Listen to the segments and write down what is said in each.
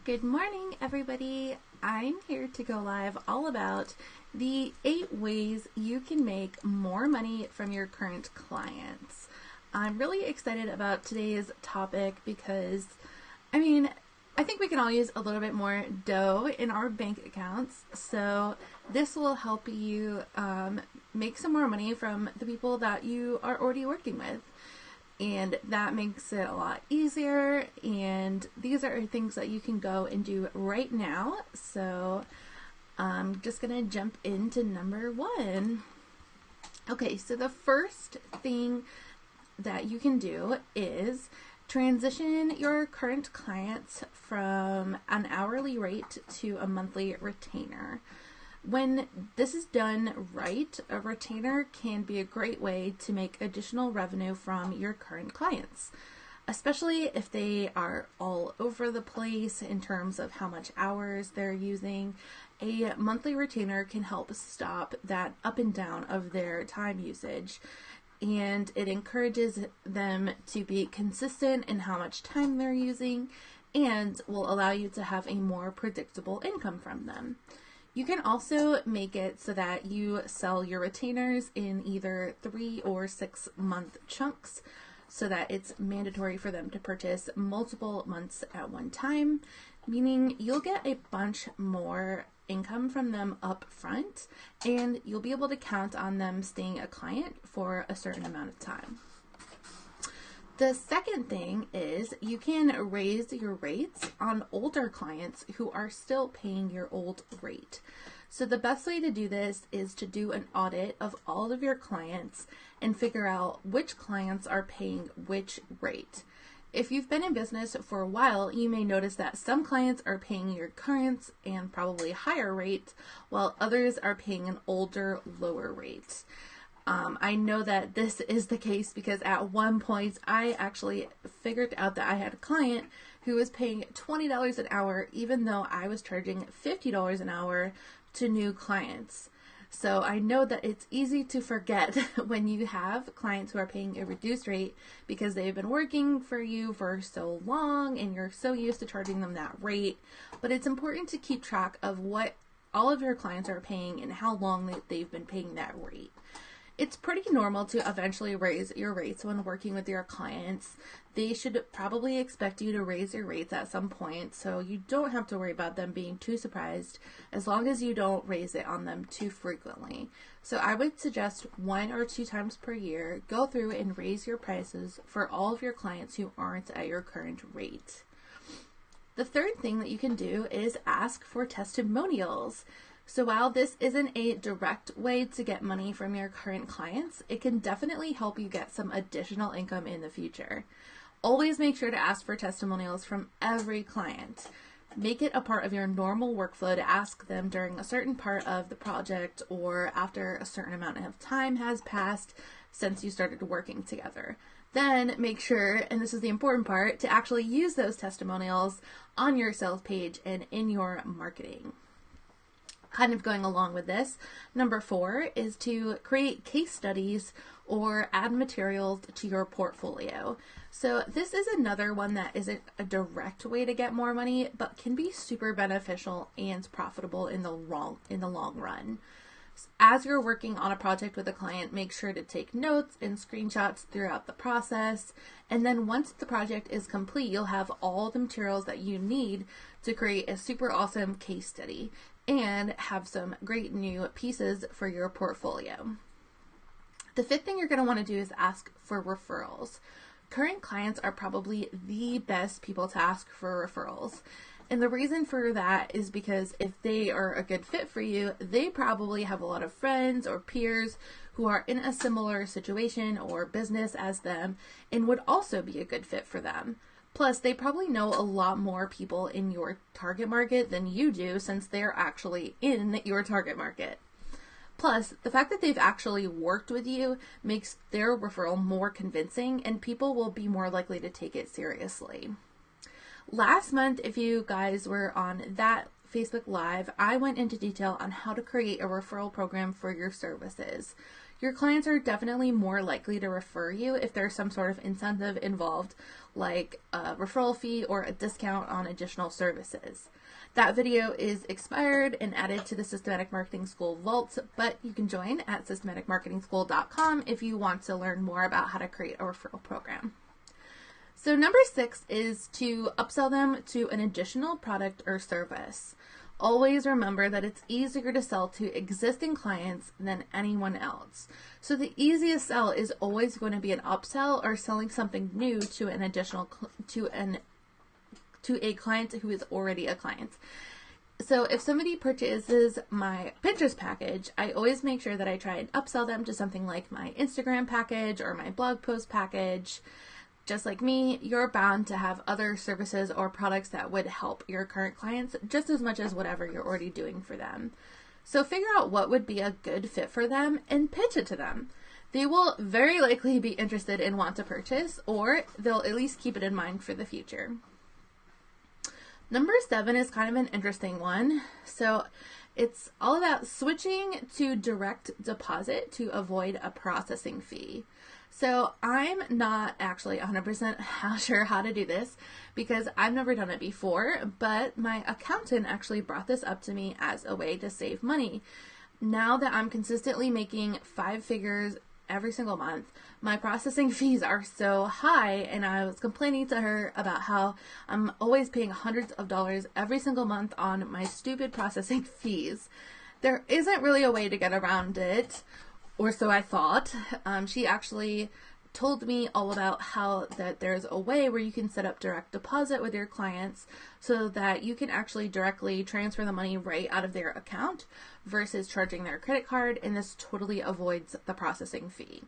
Good morning, everybody. I'm here to go live all about the 8 ways you can make more money from your current clients. I'm really excited about today's topic because, I think we can all use a little bit more dough in our bank accounts. So this will help you make some more money from the people that you are already working with. And that makes it a lot easier, and these are things that you can go and do right now. So I'm just gonna jump into number 1. Okay, so the first thing that you can do is transition your current clients from an hourly rate to a monthly retainer. When this is done right, a retainer can be a great way to make additional revenue from your current clients, especially if they are all over the place in terms of how much hours they're using. A monthly retainer can help stop that up and down of their time usage, and it encourages them to be consistent in how much time they're using and will allow you to have a more predictable income from them. You can also make it so that you sell your retainers in either 3 or 6 month chunks so that it's mandatory for them to purchase multiple months at one time, meaning you'll get a bunch more income from them up front and you'll be able to count on them staying a client for a certain amount of time. The second thing is you can raise your rates on older clients who are still paying your old rate. So the best way to do this is to do an audit of all of your clients and figure out which clients are paying which rate. If you've been in business for a while, you may notice that some clients are paying your current and probably higher rate, while others are paying an older, lower rate. I know that this is the case because at one point I actually figured out that I had a client who was paying $20 an hour even though I was charging $50 an hour to new clients. So I know that it's easy to forget when you have clients who are paying a reduced rate because they've been working for you for so long and you're so used to charging them that rate. But it's important to keep track of what all of your clients are paying and how long they've been paying that rate. It's pretty normal to eventually raise your rates when working with your clients. They should probably expect you to raise your rates at some point, so you don't have to worry about them being too surprised as long as you don't raise it on them too frequently. So I would suggest 1 or 2 times per year, go through and raise your prices for all of your clients who aren't at your current rate. The third thing that you can do is ask for testimonials. So while this isn't a direct way to get money from your current clients, it can definitely help you get some additional income in the future. Always make sure to ask for testimonials from every client. Make it a part of your normal workflow to ask them during a certain part of the project or after a certain amount of time has passed since you started working together. Then make sure, and this is the important part, to actually use those testimonials on your sales page and in your marketing. Kind of going along with this, number 4 is to create case studies or add materials to your portfolio. So this is another one that isn't a direct way to get more money, but can be super beneficial and profitable in the long run. As you're working on a project with a client, make sure to take notes and screenshots throughout the process. And then once the project is complete, you'll have all the materials that you need to create a super awesome case study and have some great new pieces for your portfolio. The 5th thing you're going to want to do is ask for referrals. Current clients are probably the best people to ask for referrals. And the reason for that is because if they are a good fit for you, they probably have a lot of friends or peers who are in a similar situation or business as them and would also be a good fit for them. Plus, they probably know a lot more people in your target market than you do since they're actually in your target market. Plus, the fact that they've actually worked with you makes their referral more convincing and people will be more likely to take it seriously. Last month, if you guys were on that Facebook Live, I went into detail on how to create a referral program for your services. your clients are definitely more likely to refer you if there's some sort of incentive involved, like a referral fee or a discount on additional services. That video is expired and added to the Systematic Marketing School Vault, but you can join at systematicmarketingschool.com if you want to learn more about how to create a referral program. So number 6 is to upsell them to an additional product or service. Always remember that it's easier to sell to existing clients than anyone else. So the easiest sell is always going to be an upsell or selling something new to an additional to a client who is already a client. So if somebody purchases my Pinterest package, I always make sure that I try and upsell them to something like my Instagram package or my blog post package. Just like me, you're bound to have other services or products that would help your current clients just as much as whatever you're already doing for them. So figure out what would be a good fit for them and pitch it to them. They will very likely be interested and want to purchase, or they'll at least keep it in mind for the future. Number 7 is kind of an interesting one. So it's all about switching to direct deposit to avoid a processing fee. So I'm not actually 100% sure how to do this because I've never done it before, but my accountant actually brought this up to me as a way to save money. Now that I'm consistently making 5 figures every single month, my processing fees are so high, and I was complaining to her about how I'm always paying hundreds of dollars every single month on my stupid processing fees. There isn't really a way to get around it, or so I thought. She actually told me all about how that there's a way where you can set up direct deposit with your clients so that you can actually directly transfer the money right out of their account versus charging their credit card, and this totally avoids the processing fee.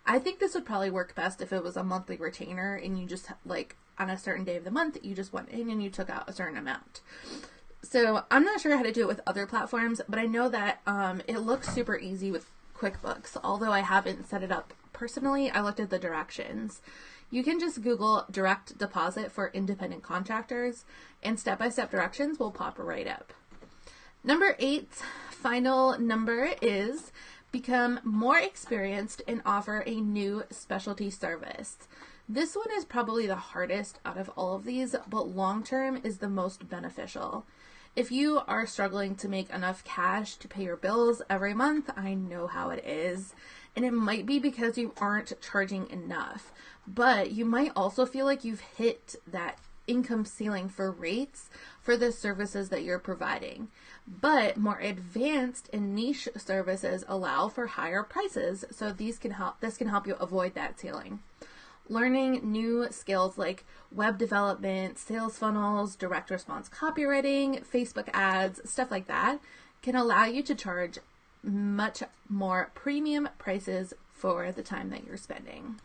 I think this would probably work best if it was a monthly retainer and you just, like, on a certain day of the month, you just went in and you took out a certain amount. So I'm not sure how to do it with other platforms, but I know that it looks super easy with QuickBooks. Although I haven't set it up personally, I looked at the directions. You can just Google direct deposit for independent contractors and step-by-step directions will pop right up. Number 8, final number, is become more experienced and offer a new specialty service. This one is probably the hardest out of all of these, but long-term is the most beneficial. If you are struggling to make enough cash to pay your bills every month, I know how it is. And it might be because you aren't charging enough, but you might also feel like you've hit that income ceiling for rates for the services that you're providing. But more advanced and niche services allow for higher prices, so this can help you avoid that ceiling. Learning new skills like web development, sales funnels, direct response copywriting, Facebook ads, stuff like that can allow you to charge much more premium prices for the time that you're spending.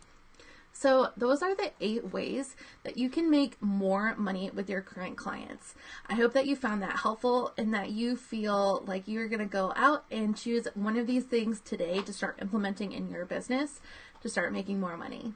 So those are the 8 ways that you can make more money with your current clients. I hope that you found that helpful and that you feel like you're going to go out and choose one of these things today to start implementing in your business to start making more money.